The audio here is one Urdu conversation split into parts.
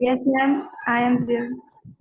Yes, ma'am. I am there.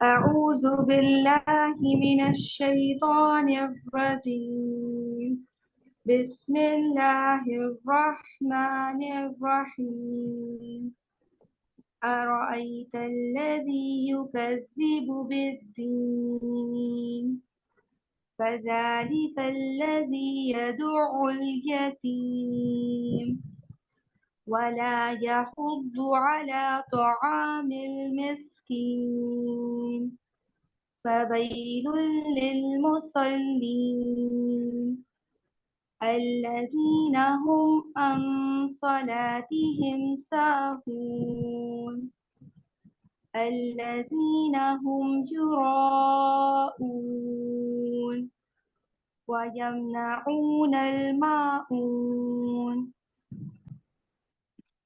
أعوذ بالله من الشيطان الرجيم بسم الله الرحمن الرحيم أرأيت الذي يكذب بالدين فذلك الذي يدع اليتيم ولا يحض على طعام المسكين فويل للمصلين الذين هم عن صلاتهم ساهون الذين هم يراءون ويمنعون الماعون.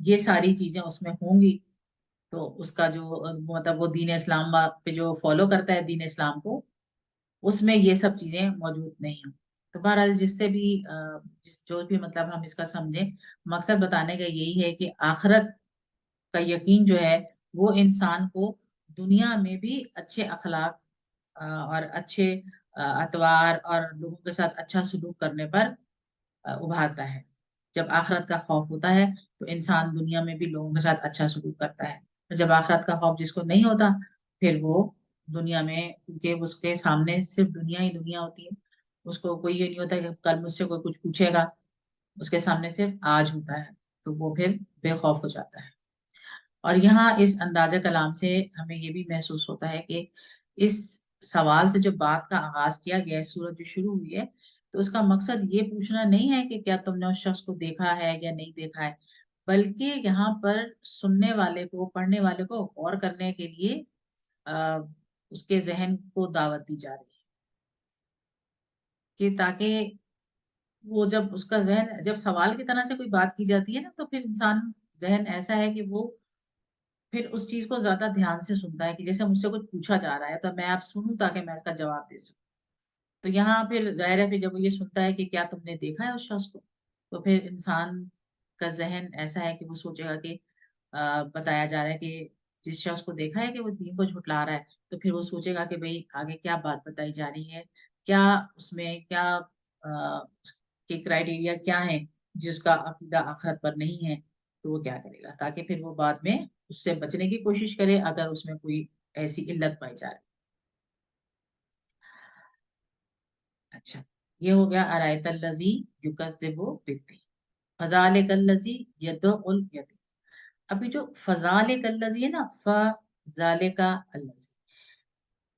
یہ ساری چیزیں اس میں ہوں گی تو اس کا جو مطلب وہ دین اسلام پہ جو فالو کرتا ہے دین اسلام کو، اس میں یہ سب چیزیں موجود نہیں ہوں۔ تو بہرحال جس سے بھی جو بھی مطلب ہم اس کا سمجھیں، مقصد بتانے کا یہی ہے کہ آخرت کا یقین جو ہے وہ انسان کو دنیا میں بھی اچھے اخلاق اور اچھے اطوار اور لوگوں کے ساتھ اچھا سلوک کرنے پر ابھارتا ہے۔ جب آخرت کا خوف ہوتا ہے تو انسان دنیا میں بھی لوگوں کے ساتھ اچھا سلوک کرتا ہے، اور جب آخرت کا خوف جس کو نہیں ہوتا پھر وہ دنیا میں، کیونکہ اس کے سامنے صرف دنیا ہی دنیا ہوتی ہے، اس کو کوئی یہ نہیں ہوتا کہ کل مجھ سے کوئی کچھ پوچھے گا، اس کے سامنے صرف آج ہوتا ہے، تو وہ پھر بے خوف ہو جاتا ہے۔ اور یہاں اس انداز کلام سے ہمیں یہ بھی محسوس ہوتا ہے کہ اس سوال سے جو بات کا آغاز کیا گیا ہے، سورت جو شروع ہوئی ہے، تو اس کا مقصد یہ پوچھنا نہیں ہے کہ کیا تم نے اس شخص کو دیکھا ہے یا نہیں دیکھا ہے، بلکہ یہاں پر سننے والے کو، پڑھنے والے کو غور کرنے کے لیے اس کے ذہن کو دعوت دی جا رہی ہے، کہ تاکہ وہ جب اس کا ذہن جب سوال کی طرح سے کوئی بات کی جاتی ہے نا، تو پھر انسان ذہن ایسا ہے کہ وہ پھر اس چیز کو زیادہ دھیان سے سنتا ہے، کہ جیسے مجھ سے کچھ پوچھا جا رہا ہے تو میں اب سنوں تاکہ میں اس کا جواب دے سکوں۔ تو یہاں پھر ظاہر ہے، پھر جب وہ یہ سنتا ہے کہ کیا تم نے دیکھا ہے اس شخص کو، تو پھر انسان کا ذہن ایسا ہے کہ وہ سوچے گا کہ بتایا جا رہا ہے کہ جس شخص کو دیکھا ہے کہ وہ دین کو جھٹلا رہا ہے، تو پھر وہ سوچے گا کہ بھئی آگے کیا بات بتائی جا رہی ہے، کیا اس میں کیا اس کے کرائیٹیریا کیا ہیں، جس کا عقیدہ آخرت پر نہیں ہے، تو وہ کیا کرے گا، تاکہ پھر وہ بعد میں اس سے بچنے کی کوشش کرے اگر اس میں کوئی ایسی علت پائی جائے۔ اچھا، یہ ہو گیا ارایت الذی یکذب بالدین، فذلک الذی یدع الیتیم۔ ابھی جو فذلک الذی ہے نا، فذلک الذی،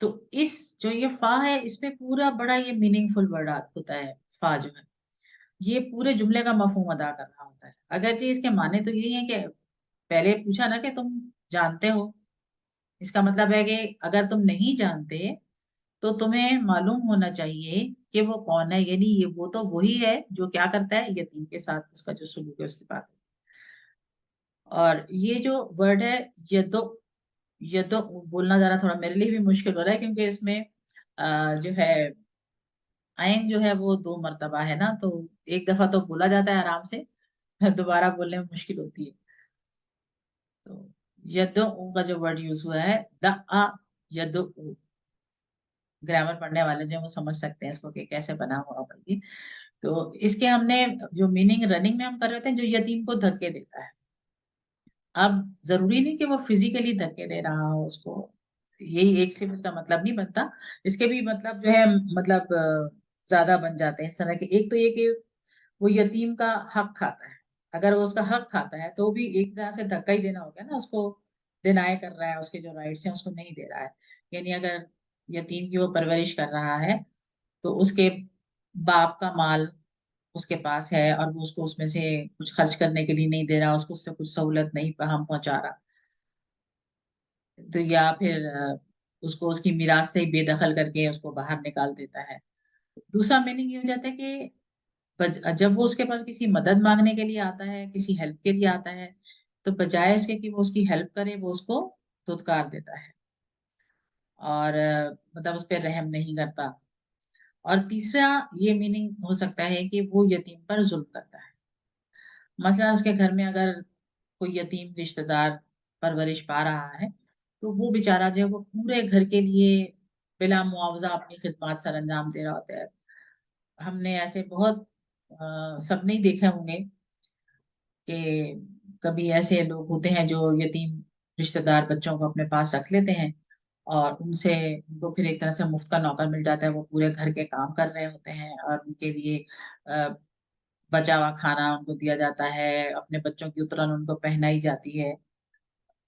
تو اس جو یہ فا ہے، اس میں پورا بڑا یہ میننگ فل ورڈ ہوتا ہے۔ فا جو ہے یہ پورے جملے کا مفہوم ادا کر رہا ہوتا ہے، اگرچہ اس کے معنی تو یہی ہے کہ پہلے پوچھا نا کہ تم جانتے ہو، اس کا مطلب ہے کہ اگر تم نہیں جانتے تو تمہیں معلوم ہونا چاہیے کہ وہ کون ہے، یعنی یہ وہ تو وہی ہے جو کیا کرتا ہے، یتیم کے ساتھ اس کا جو سلوک ہے اس کی بات۔ اور یہ جو ورڈ ہے یدو، یدو بولنا ذرا تھوڑا میرے لیے بھی مشکل ہو رہا ہے، کیونکہ اس میں جو ہے عین جو ہے وہ 2 مرتبہ ہے نا، تو ایک دفعہ تو بولا جاتا ہے آرام سے، دوبارہ بولنے میں مشکل ہوتی ہے۔ تو یدو کا جو ورڈ یوز ہوا ہے دعا یدو، گرامر پڑھنے والے جو وہ سمجھ سکتے ہیں اس کو کہ کیسے بنا ہوا بلکہ، تو اس کے ہم نے جو میننگ رننگ میں ہم کر رہے تھے، جو یتیم کو دھکے دیتا ہے۔ اب ضروری نہیں کہ وہ فزیکلی دھکے دے رہا ہو اس کو، یہی ایک صرف اس کا مطلب نہیں بنتا، اس کے بھی مطلب جو ہے مطلب زیادہ بن جاتے ہیں اس طرح کے۔ ایک تو یہ کہ وہ یتیم کا حق کھاتا ہے، اگر وہ اس کا حق کھاتا ہے تو بھی ایک طرح سے دھکا ہی دینا ہو گیا نا، اس کو ڈینائی کر رہا ہے، اس کے جو رائٹس ہیں اس کو نہیں دے رہا ہے۔ یعنی اگر یتیم کی وہ پرورش کر رہا ہے تو اس کے باپ کا مال اس کے پاس ہے اور وہ اس کو اس میں سے کچھ خرچ کرنے کے لیے نہیں دے رہا، اس کو اس سے کچھ سہولت نہیں پہنچا رہا، تو یا پھر اس کو اس کی میراث سے ہی بے دخل کر کے اس کو باہر نکال دیتا ہے۔ دوسرا میننگ یہ ہو جاتا ہے کہ جب وہ اس کے پاس کسی مدد مانگنے کے لیے آتا ہے، کسی ہیلپ کے لیے آتا ہے، تو بجائے اس کے کہ وہ اس کی ہیلپ کرے، وہ اس کو دھتکار دیتا ہے اور مطلب اس پہ رحم نہیں کرتا۔ اور تیسرا یہ میننگ ہو سکتا ہے کہ وہ یتیم پر ظلم کرتا ہے، مثلا اس کے گھر میں اگر کوئی یتیم رشتہ دار پرورش پا رہا ہے تو وہ بیچارہ جو ہے وہ پورے گھر کے لیے بلا معاوضہ اپنی خدمات سر انجام دے رہا ہوتا ہے۔ ہم نے ایسے بہت سب نہیں دیکھے ہوں گے کہ کبھی ایسے لوگ ہوتے ہیں جو یتیم رشتہ دار بچوں کو اپنے پاس رکھ لیتے ہیں اور ان کو پھر ایک طرح سے مفت کا نوکر مل جاتا ہے، وہ پورے گھر کے کام کر رہے ہوتے ہیں اور ان کے لیے بچا ہوا کھانا ان کو دیا جاتا ہے، اپنے بچوں کی اترن ان کو پہنائی جاتی ہے۔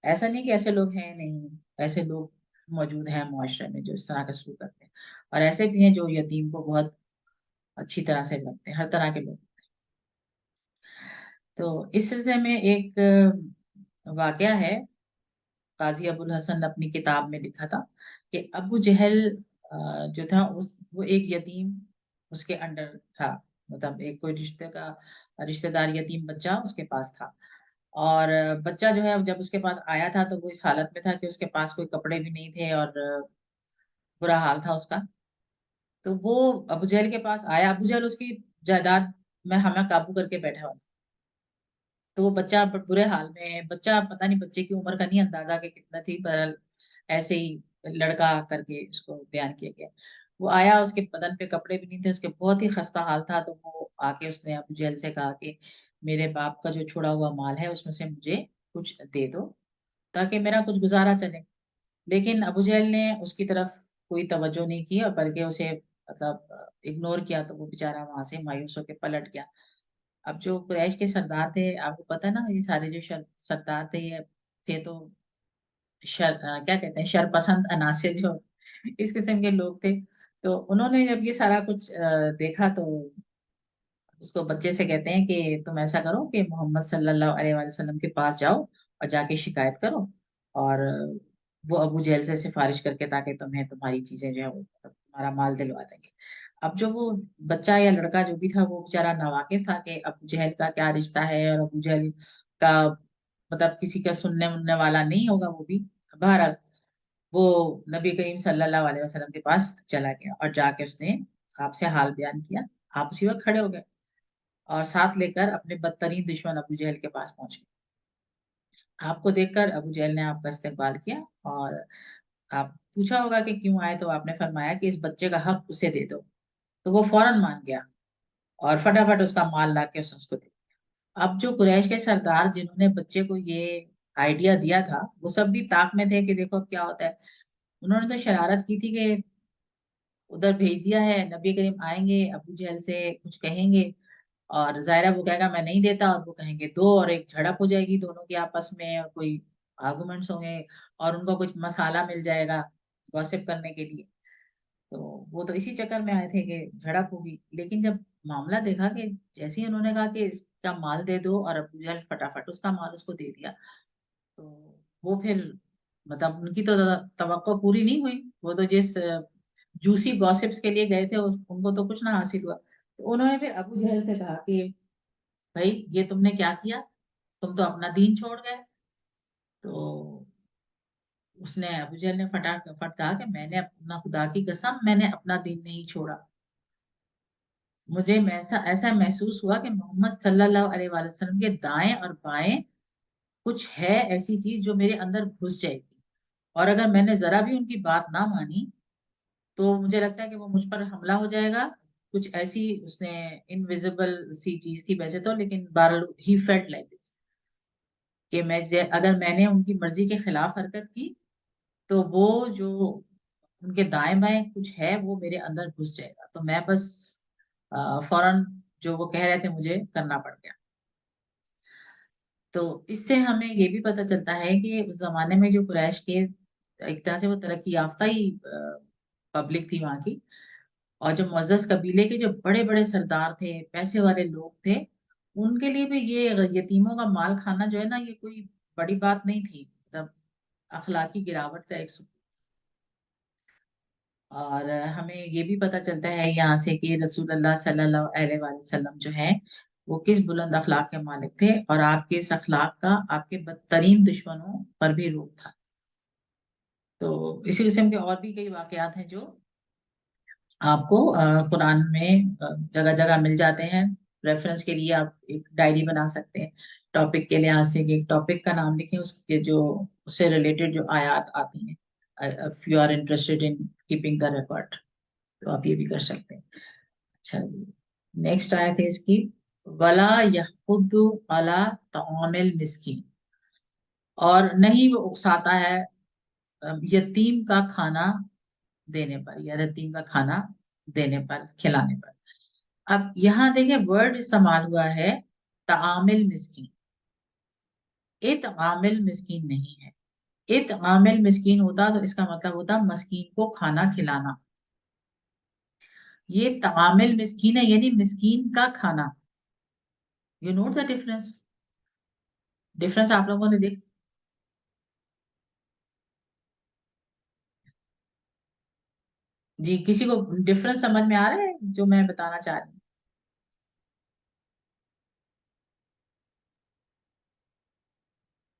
ایسا نہیں کہ ایسے لوگ ہیں نہیں، ایسے لوگ موجود ہیں معاشرے میں جو اس طرح کا سلوک کرتے ہیں، اور ایسے بھی ہیں جو یتیم کو بہت اچھی طرح سے رکھتے ہیں، ہر طرح کے لوگ۔ تو اس سلسلے میں ایک واقعہ ہے، قاضی ابو الحسن نے اپنی کتاب میں لکھا تھا کہ ابو جہل جو تھا وہ ایک یتیم اس کے انڈر تھا، مطلب ایک کوئی رشتہ دار یتیم بچہ اس کے پاس تھا، اور بچہ جو ہے جب اس کے پاس آیا تھا تو وہ اس حالت میں تھا کہ اس کے پاس کوئی کپڑے بھی نہیں تھے اور برا حال تھا اس کا. تو وہ ابو جہل کے پاس آیا. ابو جہل اس کی جائیداد میں ہمیں قابو کر کے بیٹھا ہوا تھا. تو وہ بچہ برے حال میں, بچہ پتہ نہیں بچے کی عمر کا نہیں اندازہ کہ کتنا تھی, پر ایسے ہی لڑکا کر کے اس کو بیان کیا گیا. وہ آیا, اس کے بدن پہ کپڑے بھی نہیں تھے, اس کے بہت ہی خستہ حال تھا. تو وہ آ کے اس نے ابو جہل سے کہا کہ میرے باپ کا جو چھوڑا ہوا مال ہے اس میں سے مجھے کچھ دے دو تاکہ میرا کچھ گزارا چلے. لیکن ابو جہل نے اس کی طرف کوئی توجہ نہیں کی اور بلکہ اسے مطلب اگنور کیا. تو وہ بیچارہ وہاں سے مایوس ہو کے پلٹ گیا. اب جو قریش کے سردار تھے, آپ کو پتا نا, یہ سارے جو سردار تھے یہ تھے تو کیا کہتے ہیں, شر پسند عناصر جو اس قسم کے لوگ تھے. تو انہوں نے جب یہ سارا کچھ دیکھا تو اس کو بچے سے کہتے ہیں کہ تم ایسا کرو کہ محمد صلی اللہ علیہ وآلہ وسلم کے پاس جاؤ اور جا کے شکایت کرو, اور وہ ابو جہل سے سفارش کر کے تاکہ تمہیں تمہاری چیزیں جو ہے وہ تمہارا مال دلوا دیں گے. اب جو وہ بچہ یا لڑکا جو بھی تھا وہ بیچارہ ناواقف تھا کہ ابو جہل کا کیا رشتہ ہے, اور ابو جہل کا مطلب کسی کا سننے مننے والا نہیں ہوگا وہ بھی. بہرحال وہ نبی کریم صلی اللہ علیہ وسلم کے پاس چلا گیا اور جا کے اس نے آپ سے حال بیان کیا. آپ اسی وقت کھڑے ہو گئے اور ساتھ لے کر اپنے بدترین دشمن ابو جہل کے پاس پہنچ گئے. آپ کو دیکھ کر ابو جہل نے آپ کا استقبال کیا اور آپ پوچھا ہوگا کہ کیوں آئے, تو آپ نے فرمایا کہ اس بچے کا حق اسے دے دو. تو وہ فوراً مان گیا اور فٹافٹ اس کا مال لا کے اس کو دے. اب جو قریش کے سردار جنہوں نے بچے کو یہ آئیڈیا دیا تھا وہ سب بھی طاق میں تھے کہ دیکھو اب کیا ہوتا ہے. انہوں نے تو شرارت کی تھی کہ ادھر بھیج دیا ہے, نبی کریم آئیں گے, ابو جہل سے کچھ کہیں گے اور ظاہرہ وہ کہے گا میں نہیں دیتا, اور وہ کہیں گے دو, اور ایک جھڑپ ہو جائے گی دونوں کے آپس میں, اور کوئی آرگومنٹس ہوں گے اور ان کو کچھ مسالہ مل جائے گا گوسپ کرنے کے لیے. تو وہ تو اسی چکر میں آئے تھے کہ جھڑپ ہوگی. لیکن جب معاملہ دیکھا کہ جیسے ہی انہوں نے کہا کہ اس کا مال دے دو, اور ابو جہل فٹافٹ اس کا مال اس کو دے دیا, تو وہ پھر مطلب ان کی تو توقع پوری نہیں ہوئی. وہ تو جس جوسی گوسپس کے لیے گئے تھے ان کو تو کچھ نہ حاصل ہوا. تو انہوں نے پھر ابو جہل سے کہا کہ بھائی یہ تم نے کیا کیا, تم تو اپنا دین چھوڑ گئے. تو اس نے ابو جہل نے فٹ کہا کہ میں نے اپنا خدا کی قسم میں نے اپنا دین نہیں چھوڑا. مجھے ایسا محسوس ہوا کہ محمد صلی اللہ علیہ وآلہ وسلم کے دائیں اور بائیں کچھ ہے ایسی چیز جو میرے اندر گھس جائے گی, اور اگر میں نے ذرا بھی ان کی بات نہ مانی تو مجھے لگتا ہے کہ وہ مجھ پر حملہ ہو جائے گا. کچھ ایسی اس نے انویزیبل سی چیز تھی ویسے تو, لیکن بہرحال ہی فیلٹ لائک دس کہ اگر میں نے ان کی مرضی کے خلاف حرکت کی تو وہ جو ان کے دائیں بائیں کچھ ہے وہ میرے اندر گھس جائے گا. تو میں بس فوراً جو وہ کہہ رہے تھے مجھے کرنا پڑ گیا. تو اس سے ہمیں یہ بھی پتہ چلتا ہے کہ اس زمانے میں جو قریش کے ایک طرح سے وہ ترقی یافتہ ہی پبلک تھی وہاں کی, اور جو معزز قبیلے کے جو بڑے بڑے سردار تھے, پیسے والے لوگ تھے, ان کے لیے بھی یہ یتیموں کا مال کھانا جو ہے نا, یہ کوئی بڑی بات نہیں تھی. مطلب اخلاقی گراوٹ کا ایک اور ہمیں یہ بھی پتہ چلتا ہے یہاں سے کہ رسول اللہ صلی اللہ علیہ وآلہ وسلم جو ہیں وہ کس بلند اخلاق کے مالک تھے, اور آپ کے اس اخلاق کا آپ کے بدترین دشمنوں پر بھی روک تھا. تو اسی قسم کے اور بھی کئی واقعات ہیں جو آپ کو قرآن میں جگہ جگہ مل جاتے ہیں. ریفرنس کے لیے آپ ایک ڈائری بنا سکتے ہیں ٹاپک کے لحاظ سے, ایک ٹاپک کا نام لکھیں, اس کے جو اس سے ریلیٹڈ جو آیات آتی ہیں, if you are interested in keeping the record, تو آپ یہ بھی کر سکتے ہیں. اچھا نیکسٹ آیت ہے اس کی, ولا یحض علی طعام المسکین, اور نہیں وہ اکساتا ہے یتیم کا کھانا دینے پر, یا یتیم کا کھانا دینے پر, کھلانے پر. اب یہاں دیکھیں ورڈ استعمال ہوا ہے طعام المسکین. اطعام المسکین نہیں ہے. اطعام المسکین ہوتا تو اس کا مطلب ہوتا مسکین کو کھانا کھلانا. یہ طعام المسکین ہے یعنی مسکین کا کھانا. یو نوٹ دا ڈفرنس آپ لوگوں نے دیکھ. جی کسی کو ڈفرنس سمجھ میں آ رہا ہے جو میں بتانا چاہ رہی ہوں؟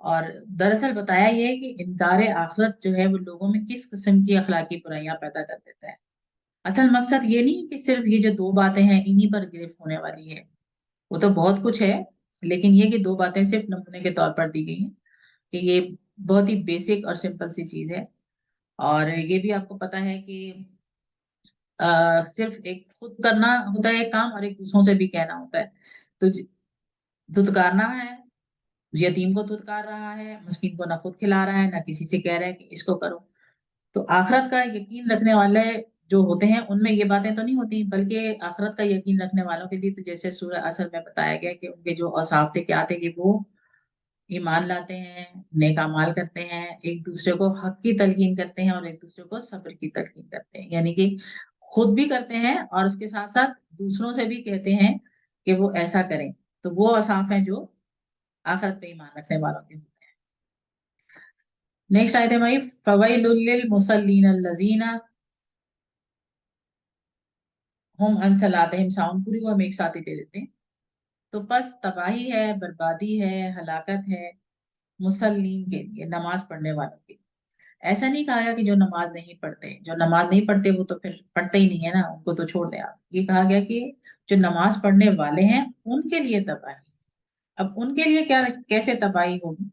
اور دراصل بتایا یہ ہے کہ انکار آخرت جو ہے وہ لوگوں میں کس قسم کی اخلاقی برائیاں پیدا کر دیتا ہے. اصل مقصد یہ نہیں کہ صرف یہ جو دو باتیں ہیں انہی پر گرفت ہونے والی ہے، وہ تو بہت کچھ ہے، لیکن یہ کہ دو باتیں صرف نمونے کے طور پر دی گئی ہیں کہ یہ بہت ہی بیسک اور سمپل سی چیز ہے. اور یہ بھی آپ کو پتا ہے کہ صرف ایک خود کرنا ہوتا ہے ایک کام، اور ایک دوسروں سے بھی کہنا ہوتا ہے. تو دھتکارنا ہے، یتیم کو دھتکار رہا ہے، مسکین کو نہ خود کھلا رہا ہے نہ کسی سے کہہ رہا ہے کہ اس کو کرو. تو آخرت کا یقین رکھنے والے جو ہوتے ہیں ان میں یہ باتیں تو نہیں ہوتی، بلکہ آخرت کا یقین رکھنے والوں کے لیے تو جیسے سورہ اصل میں بتایا گیا کہ ان کے جو اوصاف تھے کیا تھے کہ وہ ایمان لاتے ہیں، نیک اعمال کرتے ہیں، ایک دوسرے کو حق کی تلقین کرتے ہیں اور ایک دوسرے کو صبر کی تلقین کرتے ہیں. یعنی کہ خود بھی کرتے ہیں اور اس کے ساتھ ساتھ دوسروں سے بھی کہتے ہیں کہ وہ ایسا کریں. تو وہ اوصاف ہیں جو آخرت پہ ایمان رکھنے والوں کے ہوتے ہیں. نیکسٹ آیت ہے بھائی فویل للمصلین الذین ہم عن صلاتہم ساہون. پوری کو ہم ایک ساتھ ہی دے دیتے ہیں. تو بس تباہی ہے، بربادی ہے، ہلاکت ہے مسلین کے لیے، نماز پڑھنے والوں کے لیے. ایسا نہیں کہا گیا کہ جو نماز نہیں پڑھتے، جو نماز نہیں پڑھتے وہ تو پھر پڑھتے ہی نہیں ہے نا، ان کو تو چھوڑ دیں آپ. یہ کہا گیا کہ جو نماز پڑھنے والے ہیں ان کے لیے تباہی. اب ان کے لیے کیا کیسے تباہی ہوگی؟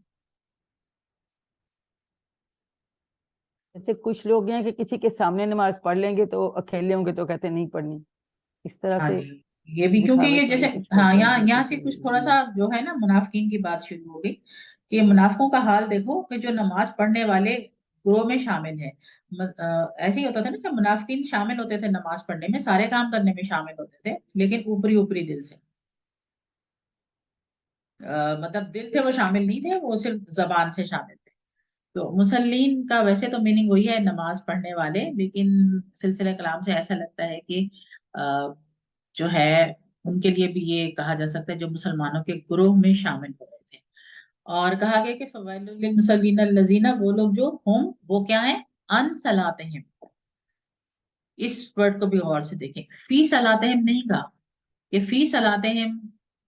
جیسے کچھ لوگ ہیں کہ کسی کے سامنے نماز پڑھ لیں گے تو اکیلے ہوں گے تو کہتے ہیں نہیں پڑھنی، اس طرح ہاں سے جی، یہ بھی کیونکہ دکھاوے یہ کے جیسے لیے کچھ لوگ ہاں پڑھ یہاں لیتے یہاں سے ہیں کچھ تھوڑا سا جو ہے نا منافقین کی بات شروع ہو گئی کہ منافقوں کا حال دیکھو کہ جو نماز پڑھنے والے گروہ میں شامل ہیں. ایسے ہی ہوتا تھا نا کہ منافقین شامل ہوتے تھے نماز پڑھنے میں، سارے کام کرنے میں شامل ہوتے تھے لیکن اوپری اوپری دل سے. مطلب دل سے وہ شامل نہیں تھے، وہ صرف زبان سے شامل تھے. تو مسلین کا ویسے تو میننگ وہی ہے نماز پڑھنے والے، لیکن سلسلہ کلام سے ایسا لگتا ہے کہ جو ہے ان کے لیے بھی یہ کہا جا سکتا ہے جو مسلمانوں کے گروہ میں شامل ہو رہے تھے. اور کہا گیا کہ فوائل للمصلین الذین، وہ لوگ جو ہم وہ کیا ہیں ان صلاتہم. اس ورڈ کو بھی غور سے دیکھیں، فی صلاتہم نہیں کہا کہ فی صلاتہم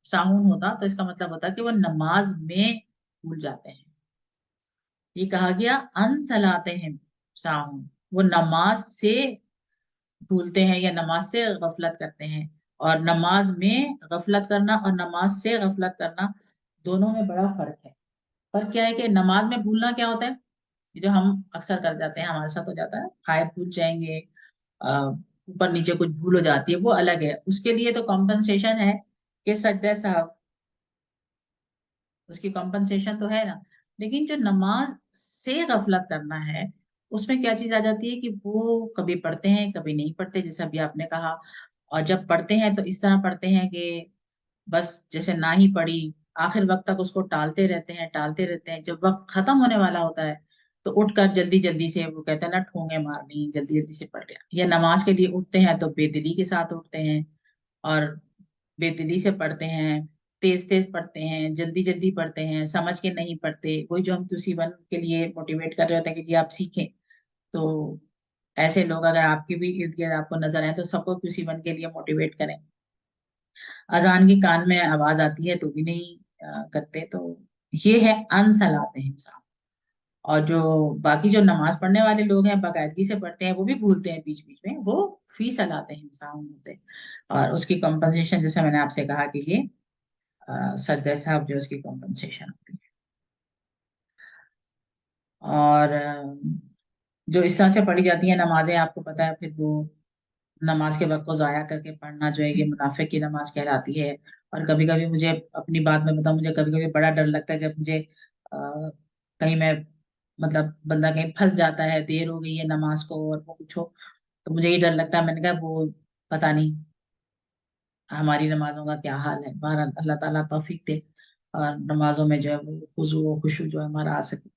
ساہون ہوتا تو اس کا مطلب ہوتا کہ وہ نماز میں بھول جاتے ہیں. یہ کہا گیا ان صلاتہم ساہون، وہ نماز سے بھولتے ہیں یا نماز سے غفلت کرتے ہیں. اور نماز میں غفلت کرنا اور نماز سے غفلت کرنا دونوں میں بڑا فرق ہے. فرق کیا ہے کہ نماز میں بھولنا کیا ہوتا ہے جو ہم اکثر کر جاتے ہیں، ہمارے ساتھ ہو جاتا ہے، آیت بھول جائیں گے، اوپر نیچے کچھ بھول ہو جاتی ہے، وہ الگ ہے. اس کے لیے تو کمپنسیشن ہے کہ سجدہ صاحب، اس کی کمپنسیشن تو ہے نا. لیکن جو نماز سے غفلت کرنا ہے اس میں کیا چیز آ جاتی ہے کہ وہ کبھی پڑھتے ہیں کبھی نہیں پڑھتے، جیسا ابھی آپ نے کہا. اور جب پڑھتے ہیں تو اس طرح پڑھتے ہیں کہ بس جیسے نہ ہی پڑھی، آخر وقت تک اس کو ٹالتے رہتے ہیں ٹالتے رہتے ہیں. جب وقت ختم ہونے والا ہوتا ہے تو اٹھ کر جلدی جلدی سے، وہ کہتے ہیں نا ٹھونگے مارنی، جلدی جلدی سے پڑھ لیا. یا نماز کے لیے اٹھتے ہیں تو بے دلی کے ساتھ اٹھتے ہیں اور بے دلی سے پڑھتے ہیں، تیز تیز پڑھتے ہیں، جلدی جلدی پڑھتے ہیں، سمجھ کے نہیں پڑھتے. وہی جو ہم QC1 کے لیے موٹیویٹ کر رہے ہوتے ہیں کہ جی آپ سیکھیں. تو ایسے لوگ اگر آپ کے بھی ارد گرد آپ کو نظر آئے تو سب کو QC1 کے لیے موٹیویٹ کریں. اذان کی کان میں آواز آتی ہے تو بھی نہیں کرتے. تو یہ ہے ان صلاتہم ساہون. اور جو باقی جو نماز پڑھنے والے لوگ ہیں باقاعدگی سے پڑھتے ہیں، وہ بھی بھولتے ہیں بیچ بیچ میں، وہ فی صلاتہم ساہون ہوتے ہیں. اور اس کی کمپنسیشن جیسے میں نے آپ سے کہا کہ یہ سجدہ صاحب جو اس کی کمپنسیشن ہوتی ہے. اور جو اس طرح سے پڑھی جاتی ہیں نمازیں آپ کو پتا ہے، پھر وہ نماز کے وقت کو ضائع کر کے پڑھنا جو ہے یہ منافق کی نماز کہلاتی ہے. اور کبھی کبھی مجھے اپنی بات میں بتاؤں، مجھے کبھی کبھی بڑا ڈر لگتا ہے جب مجھے کہیں میں مطلب بندہ کہیں پھنس جاتا ہے، دیر ہو گئی ہے نماز کو اور وہ کچھ ہو، تو مجھے یہ ڈر لگتا ہے. میں نے کہا وہ پتہ نہیں ہماری نمازوں کا کیا حال ہے. بہرحال اللہ تعالیٰ توفیق دے اور نمازوں میں جو ہے وہ خضوع و خشوع جو ہے ہمارا آ سکے.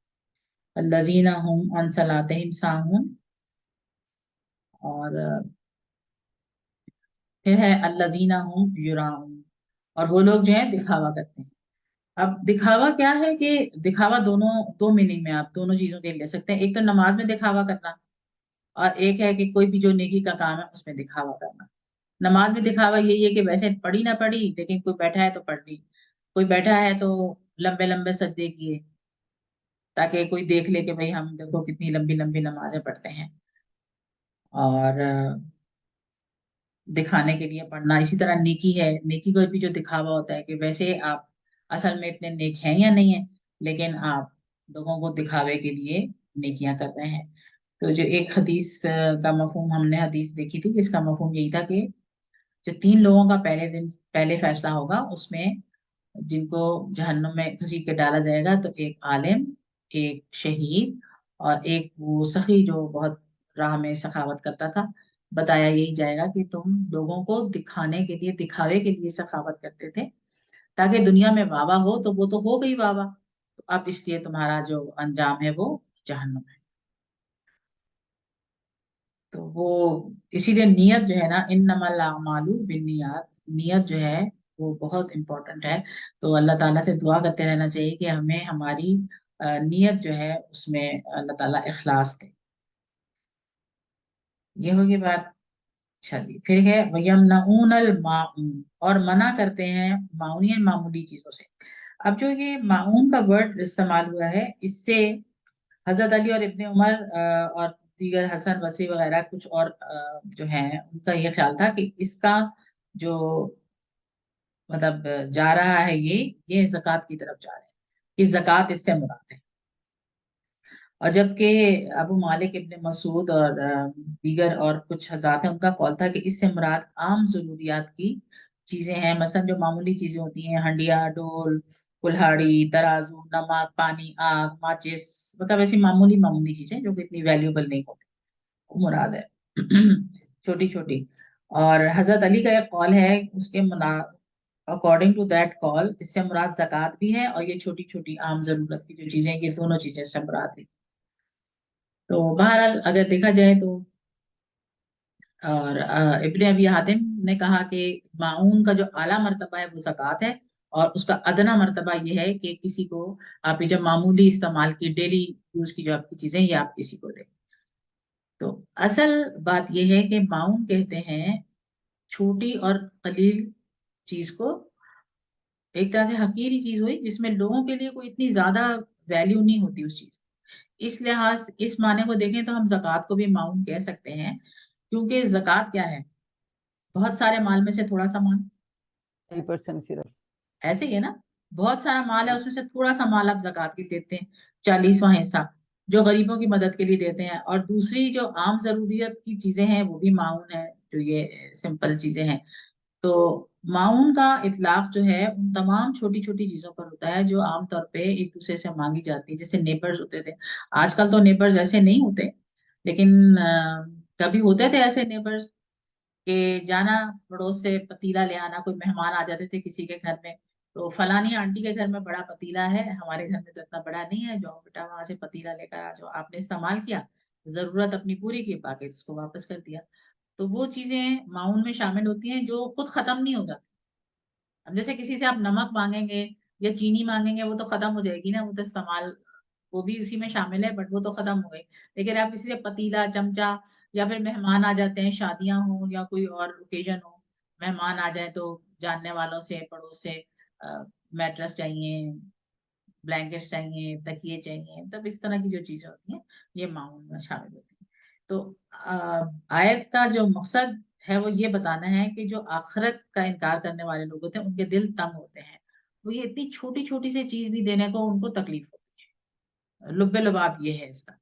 الذین هم عن صلاتہم ساہون. اور پھر ہے الذین هم یراؤون، اور وہ لوگ جو ہے دکھاوا کرتے ہیں. اب دکھاوا کیا ہے کہ دکھاوا دو میننگ میں آپ دونوں چیزوں کے لے سکتے ہیں. ایک تو نماز میں دکھاوا کرنا، اور ایک ہے کہ کوئی بھی جو نیکی کا کام ہے اس میں دکھاوا کرنا. نماز میں دکھاوا یہی ہے کہ ویسے پڑھی نہ پڑھی لیکن کوئی بیٹھا ہے تو پڑھ لی، کوئی بیٹھا ہے تو لمبے لمبے سجدے کیے، تاکہ کوئی دیکھ لے کہ بھئی ہم دیکھو کتنی لمبی لمبی نمازیں پڑھتے ہیں، اور دکھانے کے لیے پڑھنا. اسی طرح نیکی ہے، نیکی کو بھی جو دکھاوا ہوتا ہے کہ ویسے آپ اصل میں اتنے نیک ہیں یا نہیں ہیں، لیکن آپ لوگوں کو دکھاوے کے لیے نیکیاں کر رہے ہیں. تو جو ایک حدیث کا مفہوم ہم نے حدیث دیکھی تھی، اس کا مفہوم یہی تھا کہ جو 3 لوگوں کا پہلے فیصلہ ہوگا، اس میں جن کو جہنم میں گھسیٹ کے ڈالا جائے گا، تو ایک عالم، ایک شہید، اور ایک وہ سخی جو بہت راہ میں سخاوت کرتا تھا. بتایا یہی جائے گا کہ تم لوگوں کو دکھانے کے لیے، دکھاوے کے لیے سخاوت کرتے تھے تاکہ دنیا میں واہ واہ ہو، تو وہ تو ہو گئی واہ واہ، تو اب اس لیے تمہارا جو انجام ہے وہ جہنم ہے. تو وہ اسی لیے نیت جو ہے نا، انما الاعمال بالنیات، نیت جو ہے وہ بہت امپورٹنٹ ہے. تو اللہ تعالیٰ سے دعا کرتے رہنا چاہیے کہ ہمیں ہماری نیت جو ہے اس میں اللہ تعالیٰ اخلاص دے. یہ ہوگی بات. چلیے پھر ہے وَيَمْنَعُونَ الْمَاعُونَ، اور منع کرتے ہیں معاون معمولی چیزوں سے. اب جو یہ معاون کا ورڈ استعمال ہوا ہے، اس سے حضرت علی اور ابن عمر اور دیگر حسن بصری وغیرہ کچھ اور جو ہیں، ان کا یہ خیال تھا کہ اس کا جو مطلب جا رہا ہے یہ زکوٰۃ کی طرف جا رہا ہے، کہ زکوٰۃ اس سے مراد ہے. اور جبکہ ابو مالک ابن مسعود اور دیگر اور کچھ حضرات ہیں، ان کا قول تھا کہ اس سے مراد عام ضروریات کی چیزیں ہیں. مثلا جو معمولی چیزیں ہوتی ہیں، ہنڈیا، ڈول، کلہاڑی، ترازو، نمک، پانی، آگ، ماچس، مطلب ایسی معمولی چیزیں جو کہ اتنی ویلیوبل نہیں ہوتی، وہ مراد ہے. چھوٹی چھوٹی. اور حضرت علی کا ایک قول ہے، اس کے اکارڈنگ ٹو دیٹ کال، اس سے مراد زکوٰۃ بھی ہے، اور یہ چھوٹی چھوٹی عام ضرورت کی جو چیزیں، یہ دونوں چیزیں اس سے مراد ہیں. تو بہرحال اگر دیکھا جائے تو، اور ابن ابی حاتم نے کہا کہ معاون کا جو اعلیٰ مرتبہ ہے وہ زکوٰۃ ہے، اور اس کا ادنا مرتبہ یہ ہے کہ کسی کو آپ جب معمولی استعمال کی، ڈیلی یوز کی جو آپ کی چیزیں، یہ آپ کسی کو دیں. تو اصل بات یہ ہے کہ معاون کہتے ہیں چھوٹی اور قلیل چیز کو، ایک طرح سے حقیری چیز ہوئی جس میں لوگوں کے لیے کوئی اتنی زیادہ ویلیو نہیں ہوتی اس چیز. اس لحاظ اس معنی کو دیکھیں تو ہم زکوٰۃ کو بھی معاون کہہ سکتے ہیں، کیونکہ زکوٰۃ کیا ہے؟ بہت سارے مال میں سے تھوڑا سا مال. 3% صرف. ایسے ہی ہے نا، بہت سارا مال ہے، اس میں سے تھوڑا سا مال آپ زکوٰۃ کے دیتے ہیں، 40واں حصہ جو غریبوں کی مدد کے لیے دیتے ہیں. اور دوسری جو عام ضروریت کی چیزیں ہیں وہ بھی معاون ہے، جو یہ سمپل چیزیں ہیں. تو معاون کا اطلاق جو ہے ان تمام چھوٹی چھوٹی چیزوں پر ہوتا ہے جو عام طور پہ ایک دوسرے سے مانگی جاتی ہے. جیسے نیبرز ہوتے تھے، آج کل تو نیبرز ایسے نہیں ہوتے، لیکن کبھی ہوتے تھے ایسے نیبرز کہ جانا پڑوس سے پتیلا لے آنا. کوئی مہمان آ جاتے تھے کسی کے گھر میں، تو فلانی آنٹی کے گھر میں بڑا پتیلا ہے، ہمارے گھر میں تو اتنا بڑا نہیں ہے، جو بیٹا وہاں سے پتیلا لے کر جو آپ نے استعمال کیا، ضرورت اپنی پوری کی، باقی اس کو واپس کر دیا. تو وہ چیزیں معاون میں شامل ہوتی ہیں جو خود ختم نہیں ہو جاتی. اب جیسے کسی سے آپ نمک مانگیں گے یا چینی مانگیں گے، وہ تو ختم ہو جائے گی نا، وہ تو استعمال، وہ بھی اسی میں شامل ہے، بٹ وہ تو ختم ہو گئی. لیکن آپ کسی سے پتیلا، چمچا، یا پھر مہمان آ جاتے ہیں، شادیاں ہوں یا کوئی اور اوکیزن ہو، مہمان آ جائیں تو جاننے والوں سے، پڑوس سے میٹرس چاہیے، بلینکٹس چاہیے، تکیے چاہیے، تب اس طرح کی جو چیزیں ہوتی ہیں یہ معاون میں شامل ہوتی ہیں. تو آیت کا جو مقصد ہے وہ یہ بتانا ہے کہ جو آخرت کا انکار کرنے والے لوگ ہوتے ہیں، ان کے دل تنگ ہوتے ہیں، وہ یہ اتنی چھوٹی چھوٹی سی چیز بھی دینے کو ان کو تکلیف ہوتی ہے. لب لباب یہ ہے اس کا.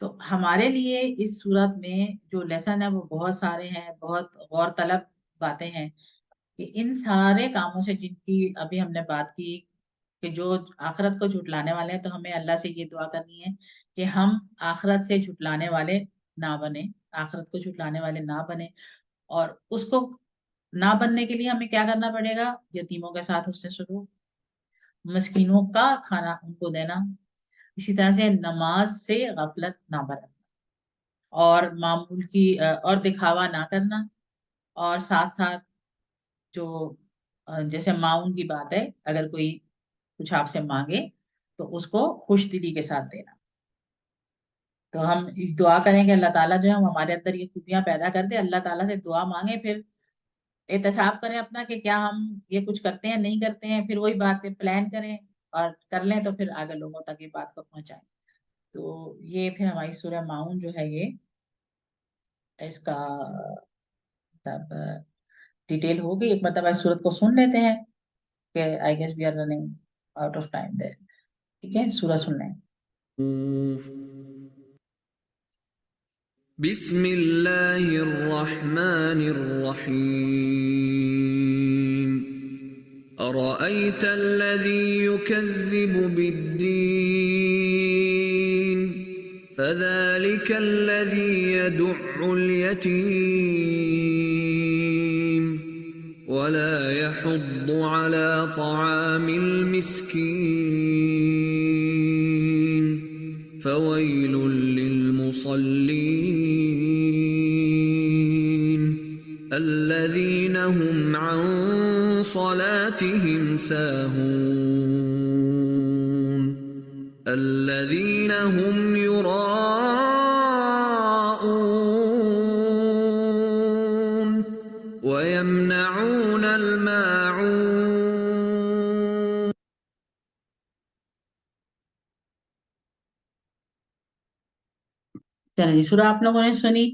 تو ہمارے لیے اس صورت میں جو لیسن ہے وہ بہت سارے ہیں، بہت غور طلب باتیں ہیں، کہ ان سارے کاموں سے جن کی ابھی ہم نے بات کی، کہ جو آخرت کو جھٹلانے والے ہیں، تو ہمیں اللہ سے یہ دعا کرنی ہے کہ ہم آخرت سے جھٹلانے والے نہ بنیں، آخرت کو جھٹلانے والے نہ بنیں. اور اس کو نہ بننے کے لیے ہمیں کیا کرنا پڑے گا؟ یتیموں کے ساتھ حسن سلوک، مسکینوں کا کھانا ان کو دینا، اسی طرح سے نماز سے غفلت نہ برتنا، اور معمول کی اور دکھاوا نہ کرنا، اور ساتھ ساتھ جو جیسے معاون کی بات ہے، اگر کوئی کچھ آپ سے مانگے تو اس کو خوش دلی کے ساتھ دینا. تو ہم اس دعا کریں کہ اللہ تعالیٰ جو ہے ہمارے اندر یہ خوبیاں پیدا کر دے. اللہ تعالیٰ سے دعا مانگیں، پھر احتساب کریں اپنا کہ کیا ہم یہ کچھ کرتے ہیں نہیں کرتے ہیں، پھر وہی بات ہے، پلان کریں اور کر لیں تو پھر آگے لوگوں تک یہ بات کو پہنچائیں. تو یہ پھر ہماری سورہ معاون جو ہے یہ اس کا مطلب ڈیٹیل ہوگی. ایک مرتبہ اس صورت کو سن لیتے ہیں کہ I guess we are running out of time there. ٹھیک ہے, سورہ سن لیں. بسم اللہ الرحمن الرحیم. أرأيت الذي يكذب بالدين فذلك الذي يدع اليتيم ولا يحض على طعام المسكين فويل للمصلين الذين هم عن صلاتهم ساهون الذين هم يراءون ويمنعون الماعون. چلیں جی, سورہ آپ لوگوں نے سنی.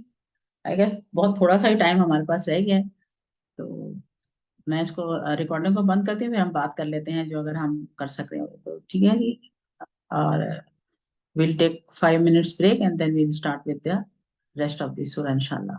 آئی گیس بہت تھوڑا سا ہی ٹائم ہمارے پاس رہ گیا ہے, تو میں اس کو ریکارڈنگ کو بند کرتی ہوں, پھر ہم بات کر لیتے ہیں جو اگر ہم کر سکتے ہیں تو. ٹھیک ہے جی, اور we'll take 5 minutes break and then we'll start with the rest of the surah inshallah.